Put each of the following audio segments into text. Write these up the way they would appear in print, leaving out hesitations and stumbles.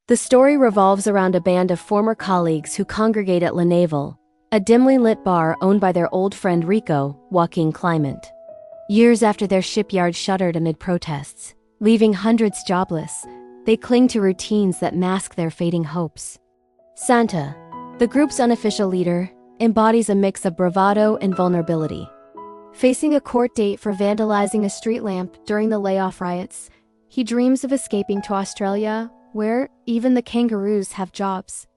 The story revolves around a band of former colleagues who congregate at La Naval, a dimly lit bar owned by their old friend Rico, Joaquin Clement. Years after their shipyard shuttered amid protests, leaving hundreds jobless, they cling to routines that mask their fading hopes. Santa, the group's unofficial leader, embodies a mix of bravado and vulnerability. Facing a court date for vandalizing a street lamp during the layoff riots, he dreams of escaping to Australia, where even the kangaroos have jobs.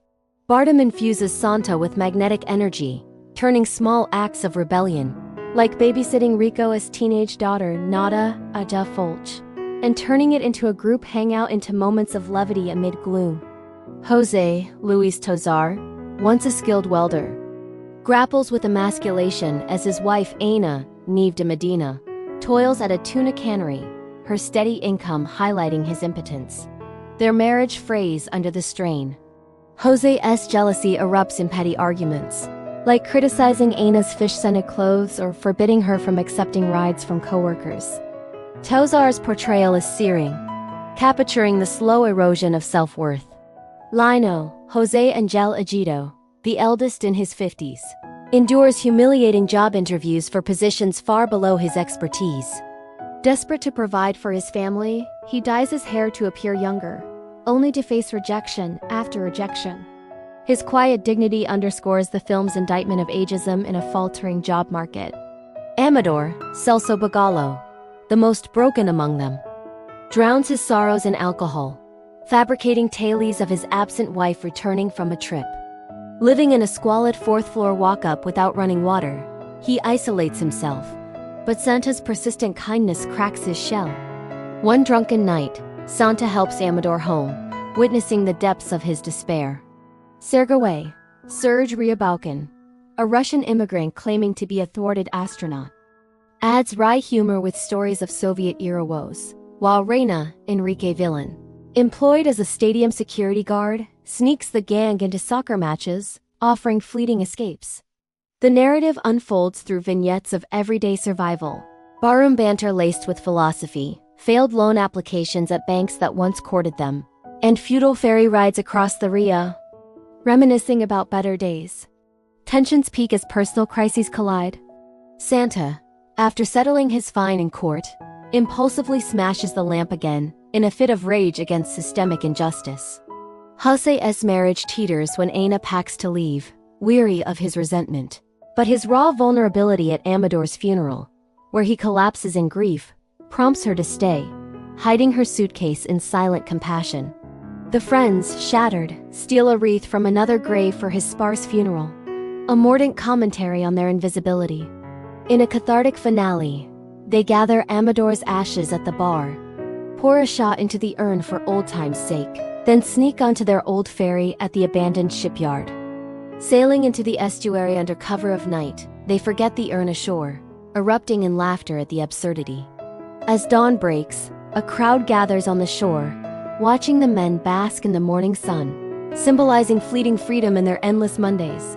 Bardem infuses Santa with magnetic energy, turning small acts of rebellion, like babysitting Rico's teenage daughter Nada Ada Folch, and turning it into a group hangout into moments of levity amid gloom. Jose Luis Tozar, once a skilled welder, grapples with emasculation as his wife Ana Neve de Medina toils at a tuna cannery, her steady income highlighting his impotence. Their marriage frays under the strain. Jose's jealousy erupts in petty arguments, like criticizing Ana's fish-scented clothes or forbidding her from accepting rides from coworkers. Tozar's portrayal is searing, capturing the slow erosion of self-worth. Lino, Jose Angel Agido, the eldest in his 50s, endures humiliating job interviews for positions far below his expertise. Desperate to provide for his family, he dyes his hair to appear younger, only to face rejection after rejection. His quiet dignity underscores the film's indictment of ageism in a faltering job market. Amador, Celso Bagallo, the most broken among them, drowns his sorrows in alcohol, fabricating tales of his absent wife returning from a trip. Living in a squalid fourth-floor walk-up without running water, he isolates himself, but Santa's persistent kindness cracks his shell. One drunken night, Santa helps Amador home, witnessing the depths of his despair. Sergei, Serge Ryabaukin, a Russian immigrant claiming to be a thwarted astronaut, adds wry humor with stories of Soviet-era woes, while Reina, Enrique Villain, employed as a stadium security guard, sneaks the gang into soccer matches, offering fleeting escapes. The narrative unfolds through vignettes of everyday survival, barroom banter laced with philosophy, failed loan applications at banks that once courted them, and feudal ferry rides across the Ria, reminiscing about better days. Tensions peak as personal crises collide. Santa, after settling his fine in court, impulsively smashes the lamp again, in a fit of rage against systemic injustice. Jose's marriage teeters when Ana packs to leave, weary of his resentment. But his raw vulnerability at Amador's funeral, where he collapses in grief, prompts her to stay, hiding her suitcase in silent compassion. The friends, shattered, steal a wreath from another grave for his sparse funeral, a mordant commentary on their invisibility. In a cathartic finale, they gather Amador's ashes at the bar, pour a shot into the urn for old time's sake, then sneak onto their old ferry at the abandoned shipyard. Sailing into the estuary under cover of night, they forget the urn ashore, erupting in laughter at the absurdity. As dawn breaks, a crowd gathers on the shore, watching the men bask in the morning sun, symbolizing fleeting freedom in their endless Mondays.